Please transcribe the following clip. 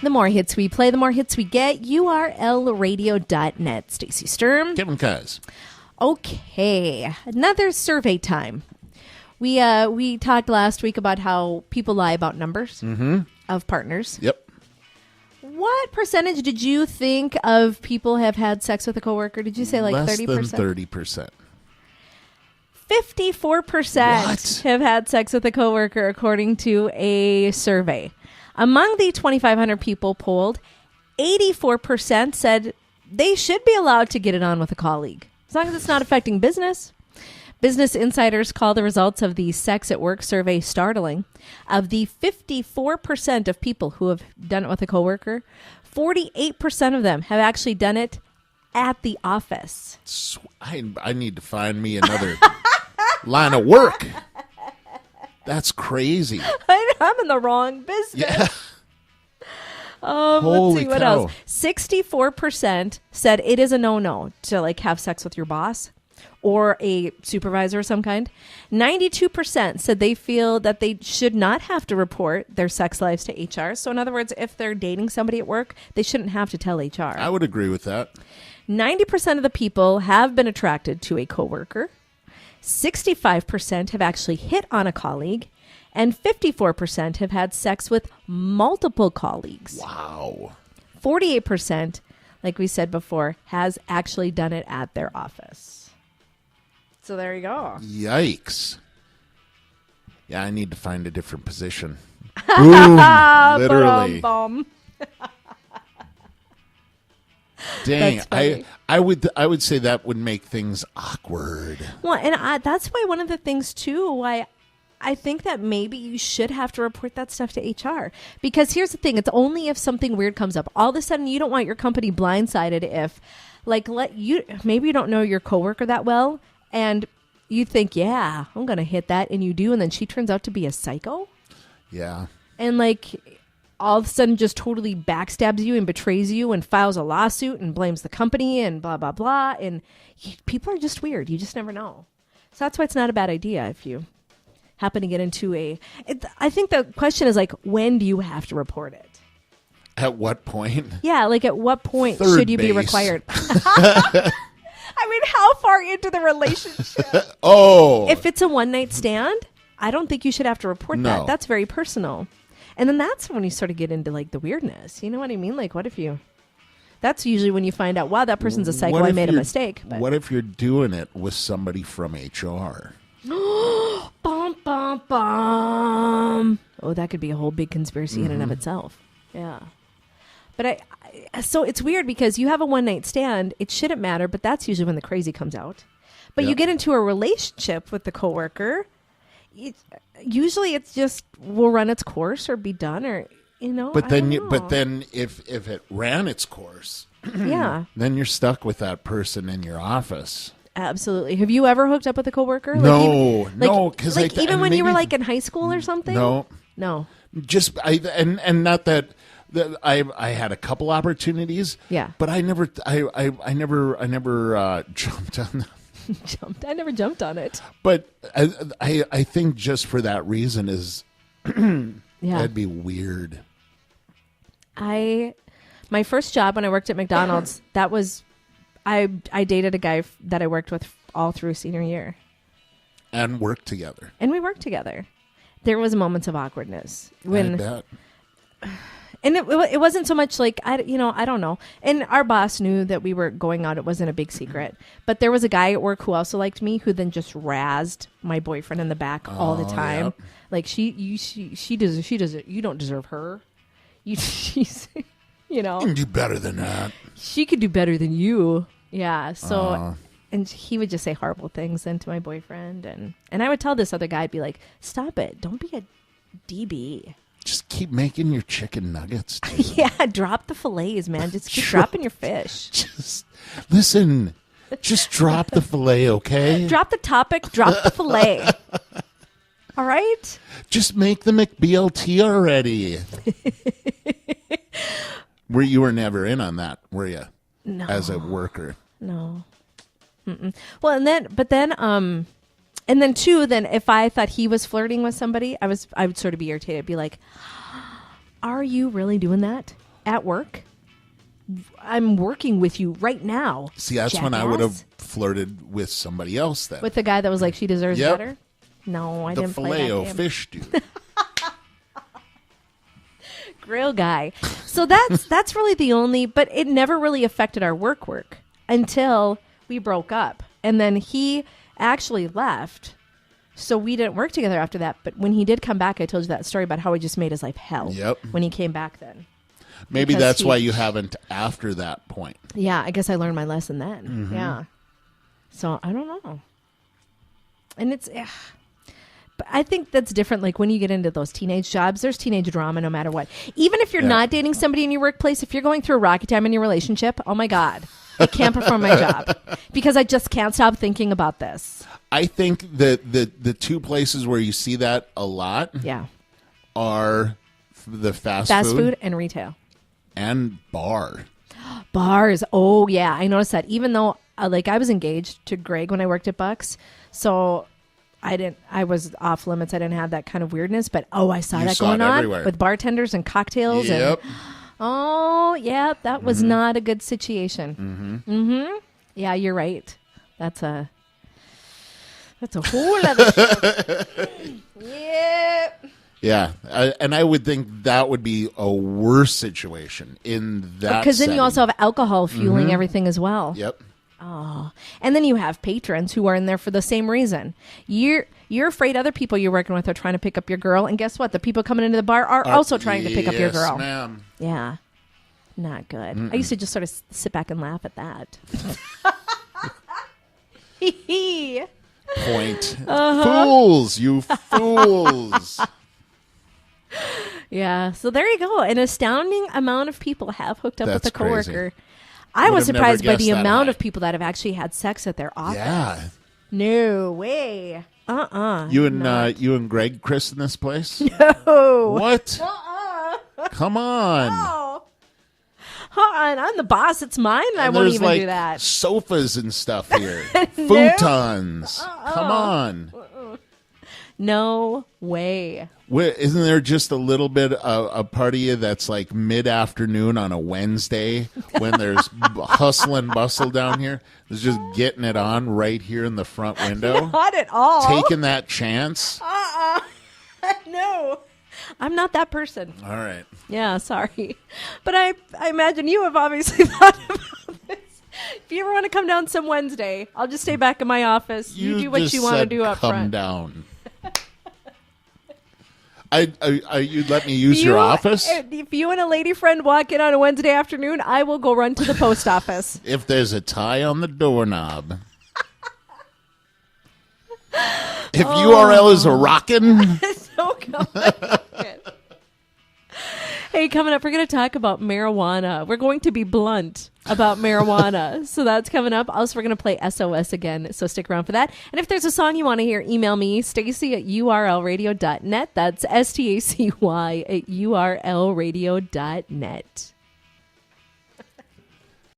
The more hits we play, the more hits we get. URLradio.net. Stacy Sturm. Kevin Kyes. Okay, another survey time. We talked last week about how people lie about numbers of partners. Yep. What percentage did you think of people have had sex with a coworker? Did you say like 30%? Less than 30%. 54% have had sex with a coworker, according to a survey. Among the 2,500 people polled, 84% said they should be allowed to get it on with a colleague, as long as it's not affecting business. Business insiders call the results of the Sex at Work survey startling. Of the 54% of people who have done it with a coworker, 48% of them have actually done it at the office. I need to find me another line of work. That's crazy. I'm in the wrong business. Yeah. Let's see what else. 64% said it is a no-no to like have sex with your boss or a supervisor of some kind. 92% said they feel that they should not have to report their sex lives to HR. So in other words, if they're dating somebody at work, they shouldn't have to tell HR. I would agree with that. 90% of the people have been attracted to a coworker. 65% have actually hit on a colleague. And 54% have had sex with multiple colleagues. Wow. 48%, like we said before, has actually done it at their office. So there you go. Yikes. Yeah, I need to find a different position. Boom. Literally. Dang, I would say that would make things awkward. Well, and that's why one of the things, too, why I think that maybe you should have to report that stuff to HR. Because here's the thing. It's only if something weird comes up. All of a sudden, you don't want your company blindsided if, like, maybe you don't know your coworker that well, and you think, yeah, I'm going to hit that, and you do, and then she turns out to be a psycho. Yeah. And, like, all of a sudden just totally backstabs you and betrays you and files a lawsuit and blames the company and blah, blah, blah. And people are just weird. You just never know. So that's why it's not a bad idea if you happen to get into I think the question is, like, when do you have to report it? At what point? Yeah, like at what point Third should you base. be required? I mean, how far into the relationship? If it's a one-night stand, I don't think you should have to report that. That's very personal. And then that's when you sort of get into, like, the weirdness. You know what I mean? Like, what if you... That's usually when you find out, wow, that person's a psycho, I made a mistake. But. What if you're doing it with somebody from HR? Bum, bum, bum. Oh, that could be a whole big conspiracy in and of itself. Yeah. But so it's weird because you have a one-night stand. It shouldn't matter, but that's usually when the crazy comes out. But you get into a relationship with the coworker... Usually it's just will run its course or be done, or But then if it ran its course, yeah, then you're stuck with that person in your office. Absolutely. Have you ever hooked up with a coworker? No, because even when you were like in high school or something. No. Just and not that I had a couple opportunities. Yeah, but I never jumped on them. I never jumped on it. But I think just for that reason is that'd be weird. My first job when I worked at McDonald's, that was I dated a guy that I worked with all through senior year. And worked together. And we worked together. There was moments of awkwardness when I bet. And it wasn't so much like, I don't know. And our boss knew that we were going out. It wasn't a big secret. But there was a guy at work who also liked me, who then just razzed my boyfriend in the back all the time. Yep. Like, she does, you don't deserve her. She's, You can do better than that. She could do better than you. Yeah. So, and he would just say horrible things then to my boyfriend. And I would tell this other guy, I'd be like, stop it. Don't be a DB. Just keep making your chicken nuggets. Yeah, drop the fillets, man. Just keep dropping your fish. Just listen. Just drop the fillet, okay? Drop the topic. Drop the fillet. All right? Just make the McBLT already. You were never in on that, were you? No. As a worker? No. Mm-mm. Well, and then too, if I thought he was flirting with somebody, I would sort of be irritated. Be like, are you really doing that? at work. I'm working with you right now. See, that's when I would have flirted with somebody else then. With the guy that was like, she deserves better? No, I didn't play that game. The Filet-O-Fish dude. Grill guy. So that's really the only, but it never really affected our work until we broke up. And then he actually left. So we didn't work together after that. But when he did come back, I told you that story about how he just made his life hell. Yep. When he came back then. Maybe that's why you haven't after that point. Yeah, I guess I learned my lesson then. Mm-hmm. Yeah. So I don't know. And it's... But I think that's different. Like when you get into those teenage jobs, there's teenage drama no matter what. Even if you're not dating somebody in your workplace, if you're going through a rocky time in your relationship, oh my God, I can't perform my job because I just can't stop thinking about this. I think that the two places where you see that a lot are the fast food and retail. And Bars. Oh, yeah. I noticed that. Even though I was engaged to Greg when I worked at Bucks. So... I was off limits. I didn't have that kind of weirdness, but I saw that going on with bartenders and cocktails. Yep. And, that was not a good situation. Mm-hmm. Yeah, you're right. That's a whole other show. Yep. Yeah, and I would think that would be a worse situation in that because then you also have alcohol fueling everything as well. Yep. Oh, and then you have patrons who are in there for the same reason. You're afraid other people you're working with are trying to pick up your girl, and guess what? The people coming into the bar are also trying to pick up your girl. Ma'am. Yeah, not good. I used to just sort of sit back and laugh at that. Point. Fools, you fools. Yeah, so there you go. An astounding amount of people have hooked up with a coworker. Crazy. I was surprised by the amount of people that have actually had sex at their office. Yeah. No way. You and Greg christened this place? No. What? Come on. No. I'm the boss. It's mine, and I won't even do that. Sofas and stuff here. Futons. Come on. No way. Isn't there just a little bit of a part of you that's like mid-afternoon on a Wednesday when there's hustle and bustle down here? There's just getting it on right here in the front window. Not at all. Taking that chance. No. I'm not that person. All right. Yeah, sorry. But I imagine you have obviously thought about this. If you ever want to come down some Wednesday, I'll just stay back in my office. You do what you want to do up front. Come down. You'd let me use your office? If you and a lady friend walk in on a Wednesday afternoon, I will go run to the post office. If there's a tie on the doorknob. If URL is a rockin'. So good. Hey, coming up, we're going to talk about marijuana. We're going to be blunt about marijuana. So that's coming up. Also, we're going to play SOS again. So stick around for that. And if there's a song you want to hear, email me, Stacy at urlradio.net. That's STACY at urlradio.net.